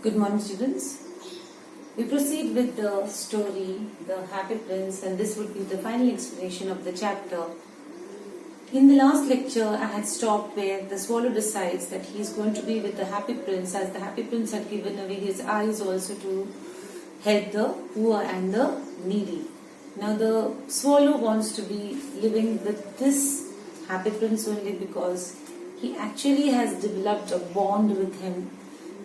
Good morning, students. We proceed with the story, The Happy Prince, and this would be the final explanation of the chapter. In the last lecture, I had stopped where the swallow decides that he is going to be with the Happy Prince, as the Happy Prince had given away his eyes also to help the poor and the needy. Now, the swallow wants to be living with this Happy Prince only because he actually has developed a bond with him,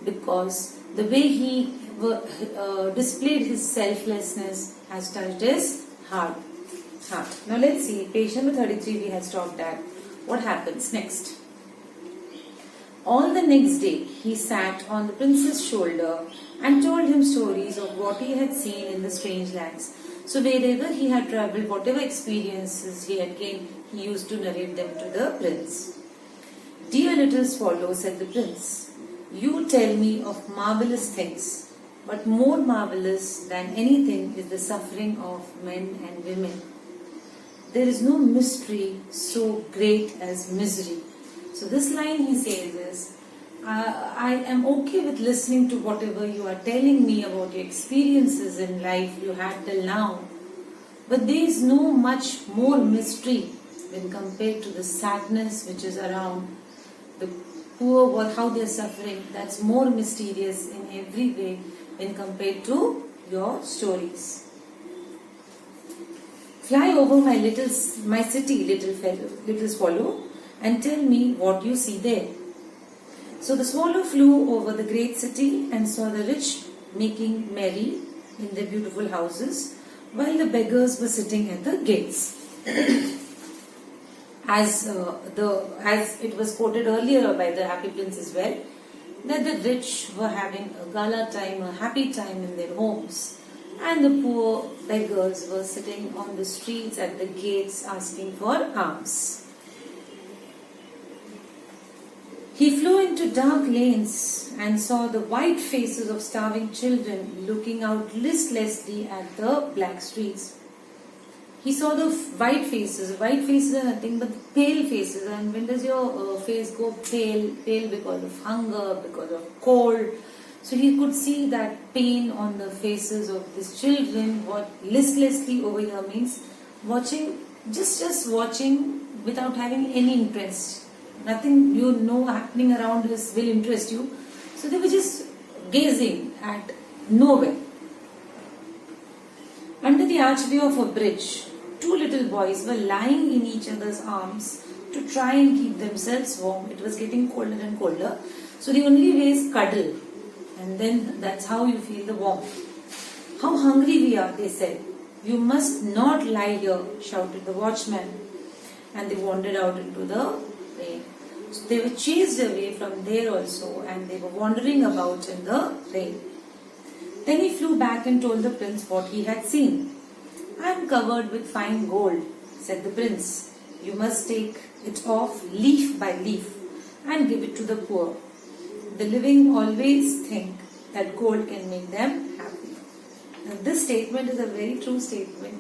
because the way he displayed his selflessness has touched his heart. Now let's see, page number 33 we had stopped at. What happens next? All the next day he sat on the prince's shoulder and told him stories of what he had seen in the strange lands. So wherever he had travelled, whatever experiences he had gained, he used to narrate them to the prince. "Dear little swallow," said the prince, "you tell me of marvelous things, but more marvelous than anything is the suffering of men and women. There is no mystery so great as misery." So this line he says is, I am okay with listening to whatever you are telling me about your experiences in life you had till now, but there is no much more mystery when compared to the sadness which is around the poor, or how they are suffering. That's more mysterious in every way when compared to your stories. "Fly over my city, little swallow, and tell me what you see there." So the swallow flew over the great city and saw the rich making merry in their beautiful houses, while the beggars were sitting at the gates. As it was quoted earlier by the Happy Prince as well, that the rich were having a gala time, a happy time in their homes, and the poor beggars were sitting on the streets at the gates asking for alms. He flew into dark lanes and saw the white faces of starving children looking out listlessly at the black streets. He saw the white faces. White faces are nothing but pale faces. And when does your face go pale? Pale because of hunger, because of cold. So he could see that pain on the faces of these children. What listlessly over here means watching, just watching without having any interest. Nothing happening around us will interest you. So they were just gazing at nowhere. Under the archway of a bridge, two little boys were lying in each other's arms to try and keep themselves warm. It was getting colder and colder. So the only way is cuddle. And then that's how you feel the warmth. "How hungry we are," they said. "You must not lie here," shouted the watchman. And they wandered out into the rain. So they were chased away from there also, and they were wandering about in the rain. Then he flew back and told the prince what he had seen. "I am covered with fine gold," said the prince. "You must take it off leaf by leaf and give it to the poor. The living always think that gold can make them happy." Now this statement is a very true statement.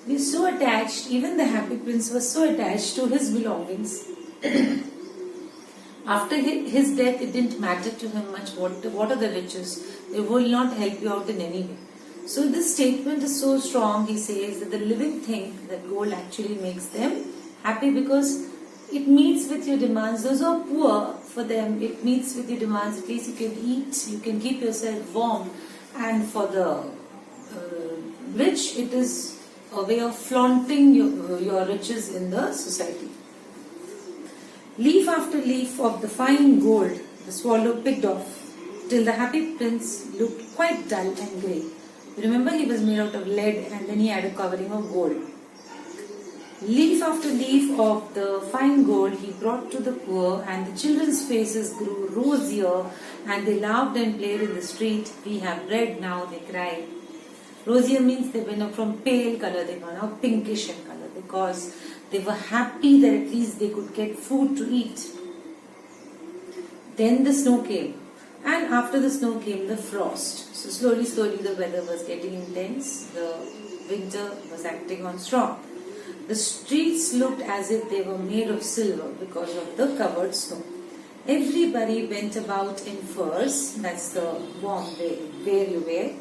We are so attached, even the Happy Prince was so attached to his belongings. After his death, it didn't matter to him much what are the riches. They will not help you out in any way. So this statement is so strong. He says that the living think that gold actually makes them happy because it meets with your demands. Those who are poor, for them it meets with your demands. At least you can eat, you can keep yourself warm. And for the rich, it is a way of flaunting your riches in the society. Leaf after leaf of the fine gold the swallow picked off, till the Happy Prince looked quite dull and grey. Remember, he was made out of lead, and then he had a covering of gold. Leaf after leaf of the fine gold he brought to the poor, and the children's faces grew rosier, and they laughed and played in the street. "We have bread now," they cried. Rosier means they went up from pale color, they were now pinkish in color, because they were happy that at least they could get food to eat. Then the snow came, and after the snow came the frost. So slowly the weather was getting intense. The winter was acting on strong. The streets looked as if they were made of silver because of the covered snow. Everybody went about in furs, that's the warm wear you wear,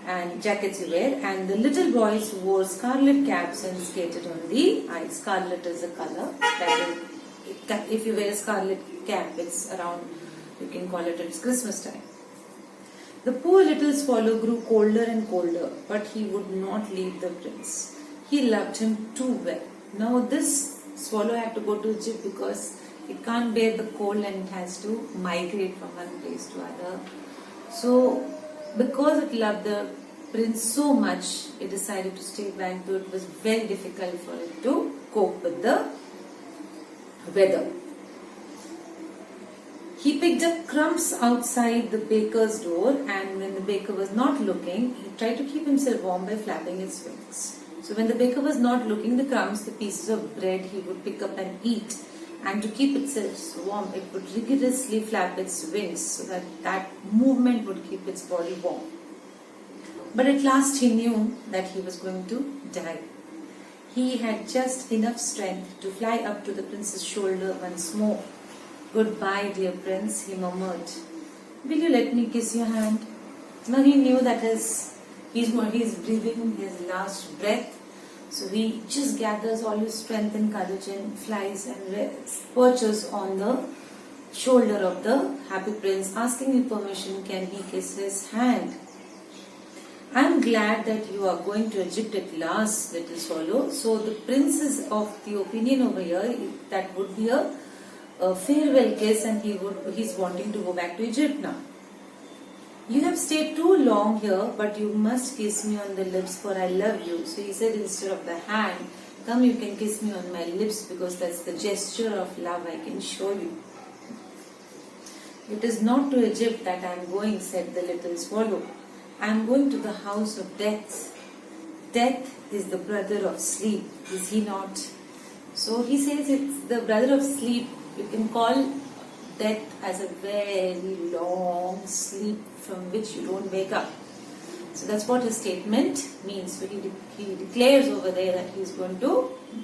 and jackets you wear, and the little boys wore scarlet caps and skated on the ice. Scarlet is a color that is, if you wear a scarlet cap, it's around, you can call it, it's Christmas time. The poor little swallow grew colder and colder, but he would not leave the prince. He loved him too well. Now this swallow had to go to Egypt because it can't bear the cold and it has to migrate from one place to other. So because it loved the prince so much, it decided to stay back, though it was very difficult for it to cope with the weather. He picked up crumbs outside the baker's door, and when the baker was not looking, he tried to keep himself warm by flapping his wings. So when the baker was not looking, the crumbs, the pieces of bread, he would pick up and eat. And to keep itself warm, it would rigorously flap its wings so that that movement would keep its body warm. But at last he knew that he was going to die. He had just enough strength to fly up to the prince's shoulder once more. "Goodbye, dear prince," he murmured. "Will you let me kiss your hand?" Now he knew that he's breathing his last breath. So he just gathers all his strength and courage and flies and perches on the shoulder of the happy prince, asking him permission, can he kiss his hand. "I'm glad that you are going to Egypt at last, little swallow." So the prince is of the opinion over here that would be a farewell kiss, and he's wanting to go back to Egypt now. "You have stayed too long here, but you must kiss me on the lips, for I love you." So he said, instead of the hand, "Come, you can kiss me on my lips, because that's the gesture of love I can show you." "It is not to Egypt that I am going," said the little swallow. "I am going to the house of death. Death is the brother of sleep, is he not?" So he says it's the brother of sleep. You can call death as a very long sleep from which you don't wake up. So that's what his statement means. So he declares over there that he is going to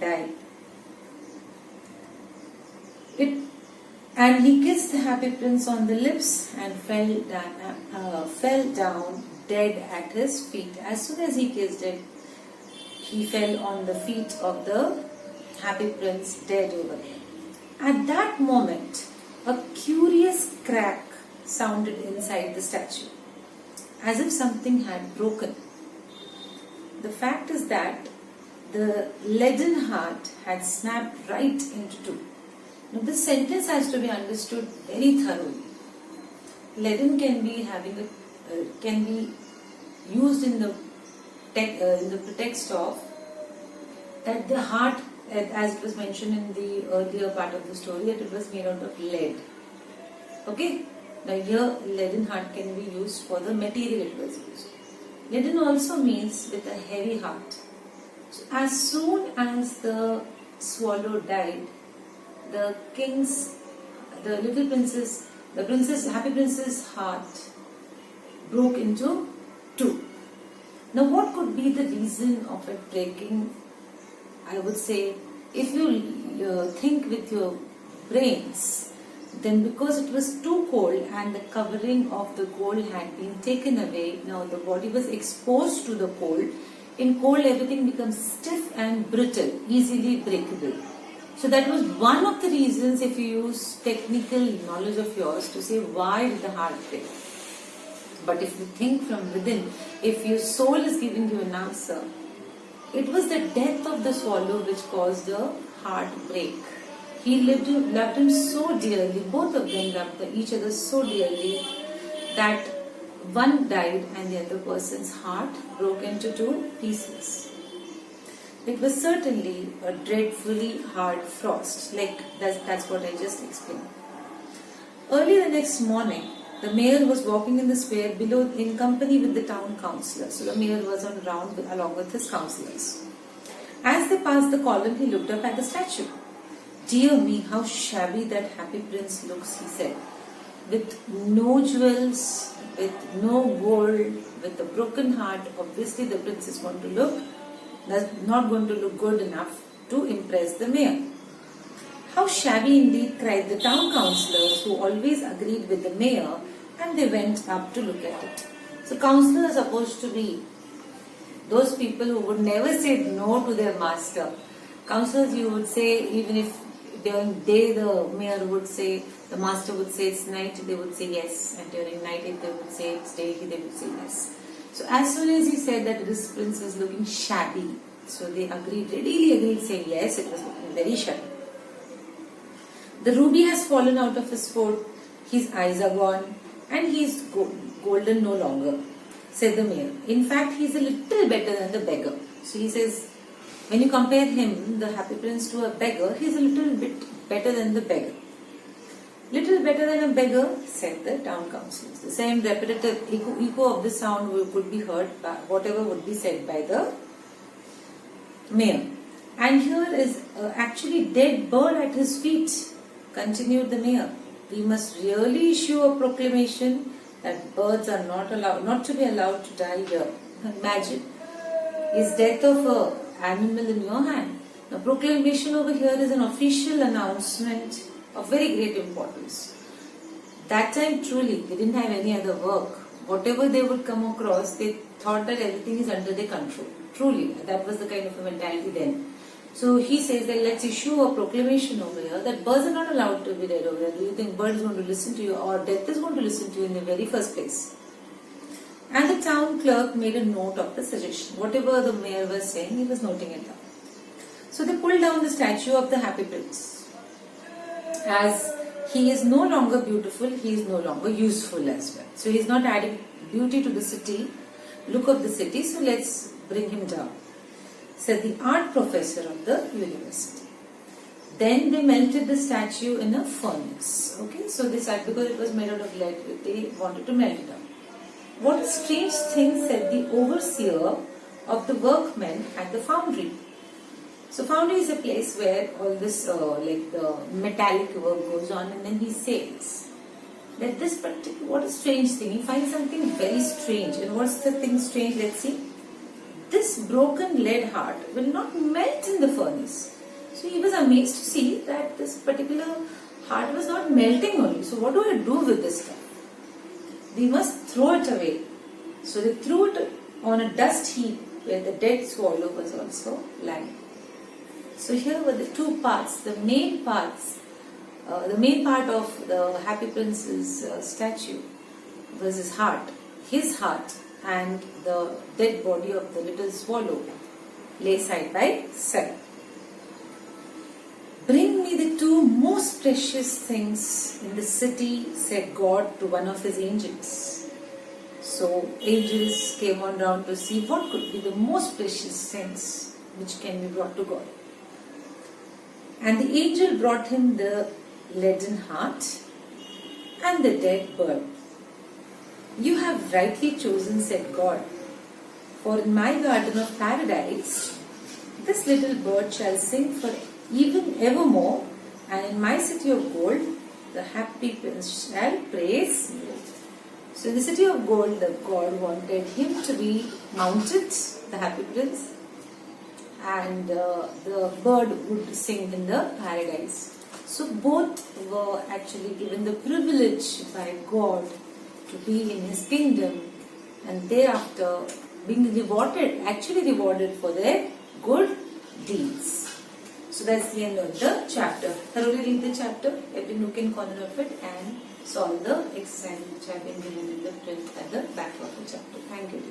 die. And he kissed the happy prince on the lips and fell down dead at his feet. As soon as he kissed it, he fell on the feet of the happy prince, dead over there. At that moment, a curious crack sounded inside the statue, as if something had broken. The fact is that the leaden heart had snapped right into two. Now this sentence has to be understood very thoroughly. Leaden can be used in the pretext of that the heart, as it was mentioned in the earlier part of the story, that it was made out of lead. Okay? Now here leaden heart can be used for the material it was used. Leaden also means with a heavy heart. So as soon as the swallow died, the happy prince's heart broke into two. Now what could be the reason of it breaking? I would say, if you think with your brains, then because it was too cold and the covering of the gold had been taken away, now the body was exposed to the cold. In cold, everything becomes stiff and brittle, easily breakable. So that was one of the reasons, if you use technical knowledge of yours, to say why did the heart break. But if you think from within, if your soul is giving you an answer, it was the death of the swallow which caused the heartbreak. He loved him so dearly, both of them loved each other so dearly, that one died and the other person's heart broke into two pieces. It was certainly a dreadfully hard frost, like that's what I just explained. Early the next morning, the mayor was walking in the square below in company with the town councillor. So the mayor was on round along with his councillors. As they passed the column, he looked up at the statue. "Dear me, how shabby that happy prince looks," he said. "With no jewels, with no gold, with a broken heart, obviously the prince is not going to look good enough to impress the mayor." How shabby indeed, cried the town councillors, who always agreed with the mayor, and they went up to look at it. So councillors are supposed to be those people who would never say no to their master. Councillors, you would say, even if during day the mayor would say, the master would say it's night, they would say yes. And during night if they would say it's day, they would say yes. So as soon as he said that this prince is looking shabby, so they agreed, readily agreed, saying yes, it was looking very shabby. The ruby has fallen out of his foot, his eyes are gone, and he is golden no longer, said the mayor. In fact, he is a little better than the beggar. So he says, when you compare him, the happy prince, to a beggar, he is a little bit better than the beggar. Little better than a beggar, said the town councillors. The same repetitive echo of the sound would be heard by whatever would be said by the mayor. And here is actually dead bird at his feet, continued the mayor. We must really issue a proclamation that birds are not to be allowed to die here. Imagine, is death of an animal in your hand? The proclamation over here is an official announcement of very great importance. That time truly they didn't have any other work. Whatever they would come across, they thought that everything is under their control. Truly, that was the kind of a mentality then. So he says that let's issue a proclamation over here that birds are not allowed to be dead over here. Do you think bird is going to listen to you, or death is going to listen to you in the very first place? And the town clerk made a note of the suggestion. Whatever the mayor was saying, he was noting it down. So they pulled down the statue of the happy prince. As he is no longer beautiful, he is no longer useful as well. So he is not adding beauty to the city, look of the city, so let's bring him down, said the art professor of the university. Then they melted the statue in a furnace. Okay, so this, because it was made out of lead, they wanted to melt it down. What a strange thing, said the overseer of the workmen at the foundry. So foundry is a place where all this like the metallic work goes on, and then he says that this particular, what a strange thing, he finds something very strange. And what's the thing strange? Let's see. This broken lead heart will not melt in the furnace. So he was amazed to see that this particular heart was not melting only. So what do I do with this stuff? We must throw it away. So they threw it on a dust heap where the dead swallow was also lying. So here were the two parts. The main part of the Happy Prince's statue was his heart, and the dead body of the little swallow lay side by side. Bring me the two most precious things in the city, said God to one of his angels. So angels came on round to see what could be the most precious things which can be brought to God. And the angel brought him the leaden heart and the dead bird. You have rightly chosen, said God, for in my garden of paradise, this little bird shall sing for even evermore, and in my city of gold, the happy prince shall praise me. So in the city of gold, the God wanted him to be mounted, the happy prince, and the bird would sing in the paradise. So both were actually given the privilege by God to be in his kingdom, and thereafter being rewarded for their good deeds. So that's the end of the chapter. Thoroughly read the chapter, every nook and corner of it, and solve the exercises which have been given in the print at the back of the chapter. Thank you.